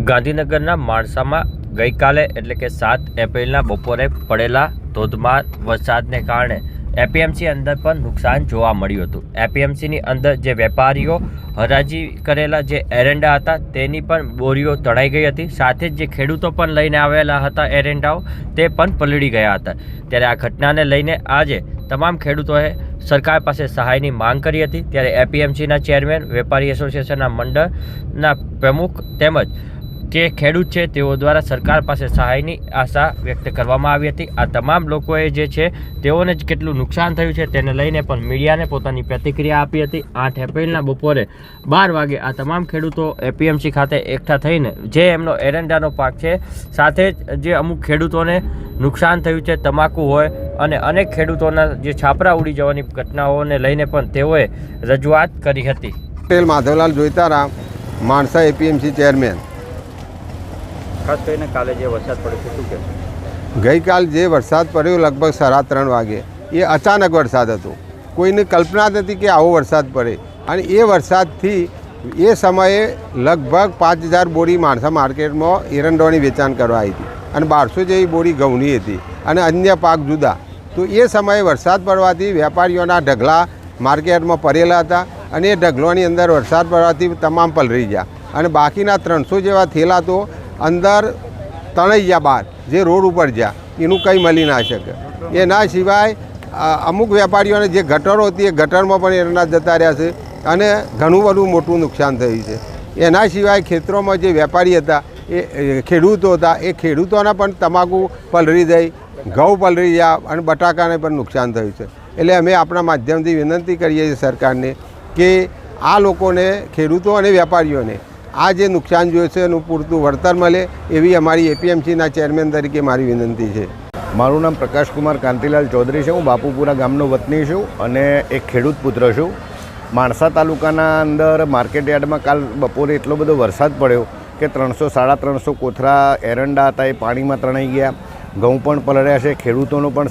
ગાંધીનગરના માણસામાં ગઈકાલે એટલે કે 7 એપ્રિલના બપોરે પડેલા ધોધમાર વરસાદને કારણે એપીએમસી અંદર પણ નુકસાન જોવા મળ્યું હતું। એપીએમસીની અંદર જે વેપારીઓ હરાજી કરેલા જે એરંડા હતા તેની પણ બોરીઓ તણાઈ ગઈ હતી, સાથે જ જે ખેડૂતો પણ લઈને આવેલા હતા એરંડાઓ તે પણ પલળી ગયા હતા। ત્યારે આ ઘટનાને લઈને આજે તમામ ખેડૂતોએ સરકાર પાસે સહાયની માંગ કરી હતી। ત્યારે એપીએમસીના ચેરમેન, વેપારી એસોસિએશનના મંડળના પ્રમુખ તેમજ જે ખેડૂત છે તેઓ દ્વારા સરકાર પાસે સહાયની આશા વ્યક્ત કરવામાં આવી હતી। આ તમામ લોકોએ જે છે તેઓને જ કેટલું નુકસાન થયું છે તેને લઈને પણ મીડિયાને પોતાની પ્રતિક્રિયા આપી હતી। 8 એપ્રિલના બપોરે 12 વાગે આ તમામ ખેડૂતો એપીએમસી ખાતે એકઠા થઈને જે એમનો એરંડાનો પાક છે, સાથે જ જે અમુક ખેડૂતોને નુકસાન થયું છે તમાકુ હોય અને અનેક ખેડૂતોના જે છાપરા ઉડી જવાની ઘટનાઓને લઈને પણ તેઓએ રજૂઆત કરી હતી। Patel Madhavlal Joitaram, Mansa APMC chairman. ખાસ કરીને કાલે જે વરસાદ પડ્યો છે શું કહેશો? ગઈકાલ જે વરસાદ પડ્યો લગભગ 3:30 વાગે એ અચાનક વરસાદ હતો। કોઈને કલ્પના નથી કે આવો વરસાદ પડે, અને એ વરસાદથી એ સમયે લગભગ 5000 બોરી માણસા માર્કેટમાં એરંડોની વેચાણ કરવા આવી હતી, અને 1200 જેવી બોરી ઘઉંની હતી અને અન્ય પાક જુદા। તો એ સમયે વરસાદ પડવાથી વેપારીઓના ઢગલા માર્કેટમાં પડેલા હતા, અને એ ઢગલોની અંદર વરસાદ પડવાથી તમામ પલળી ગયા, અને બાકીના 300 જેવા થેલા તો અંદર તણાઈ ગયા બહાર, જે રોડ ઉપર ગયા એનું કંઈ મળી ના શકે। એના સિવાય અમુક વેપારીઓને જે ગટરો હતી એ ગટરમાં પણ એરંડા જતા રહ્યા છે, અને ઘણું બધું મોટું નુકસાન થયું છે। એના સિવાય ખેતરોમાં જે વેપારી હતા એ ખેડૂતો હતા, એ ખેડૂતોના પણ તમાકુ પલળી જાય, ઘઉં પલળી ગયા, અને બટાકાને પણ નુકસાન થયું છે। એટલે અમે આપણા માધ્યમથી વિનંતી કરીએ છીએ સરકારને કે આ લોકોને, ખેડૂતો અને વેપારીઓને આ જે નુકસાન જોયું છે એનું પૂરતું વળતર મળે એવી અમારી એપીએમસીના ચેરમેન તરીકે મારી વિનંતી છે। મારું નામ પ્રકાશકુમાર કાંતિલાલ ચૌધરી છે। હું બાપુપુરા ગામનો વતની છું અને એક ખેડૂત પુત્ર છું। માણસા તાલુકાના અંદર માર્કેટ યાર્ડમાં કાલ બપોરે એટલો બધો વરસાદ પડ્યો કે 300-350 કોથરા એરંડા હતા એ પાણીમાં તણાઈ ગયા। ઘઉં પણ પલળ્યા છે, ખેડૂતોનો પણ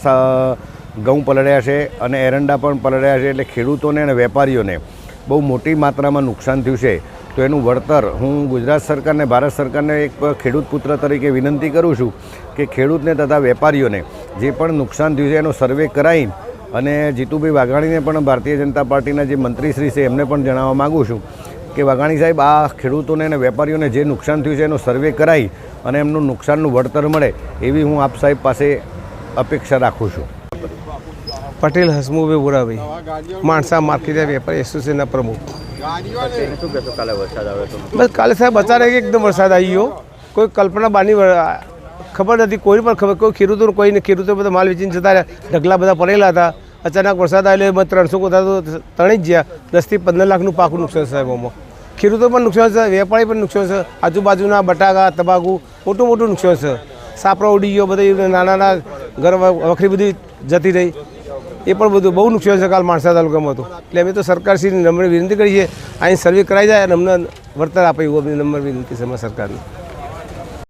ઘઉં પલળ્યા છે અને એરંડા પણ પલળ્યા છે। એટલે ખેડૂતોને અને વેપારીઓને બહુ મોટી માત્રામાં નુકસાન થયું છે। તો એનું વળતર હું ગુજરાત સરકારને, ભારત સરકારને એક ખેડૂત પુત્ર તરીકે વિનંતી કરું છું કે ખેડૂતને તથા વેપારીઓને જે પણ નુકસાન થયું છે એનો સર્વે કરાવી, અને જીતુભાઈ વાઘાણીને પણ ભારતીય જનતા પાર્ટીના જે મંત્રીશ્રી છે એમને પણ જણાવવા માગું છું કે વાઘાણી સાહેબ, આ ખેડૂતોને અને વેપારીઓને જે નુકસાન થયું છે એનો સર્વે કરાવી અને એમનું નુકસાનનું વળતર મળે એવી હું આપ સાહેબ પાસે અપેક્ષા રાખું છું। પટેલ હસમુભાઈ બોરાભાઈ, માણસા માર્કેટ વેપારી એસોસિએશનના પ્રમુખ। શું કહેશો? કાલે વરસાદ આવ્યો હતો? બસ કાલે સાહેબ અચાનક એકદમ વરસાદ આવી ગયો, કોઈ કલ્પના બહારની ખબર નથી, કોઈ પણ ખબર, કોઈ ખેડૂતો કોઈને, ખેડૂતો બધા માલ વેચીને જતા રહ્યા, ઢગલા બધા પડેલા હતા। અચાનક વરસાદ આવેલો 300 કોથળા તો તણી જ ગયા। 10 થી 15 લાખનું પાકું નુકસાન સાહેબ આમાં। ખેડૂતો પણ નુકસાન છે, વેપારી પણ નુકસાન છે, આજુબાજુના બટાકા, તમાકુ મોટું નુકસાન છે। સાપરો ઉડી ગયો, બધા નાના ઘર વખરી બધી જતી રહી, એ પણ બધું બહુ નુકસાન છે કાલ માણસા તાલુકામાં હતું। એટલે અમે તો સરકારશ્રીને નમ્ર વિનંતી કરીએ અહીં સર્વે કરાઈ જાય અને અમને વળતર આપે એવું અમને નમ્ર વિનંતી છે સરકારની।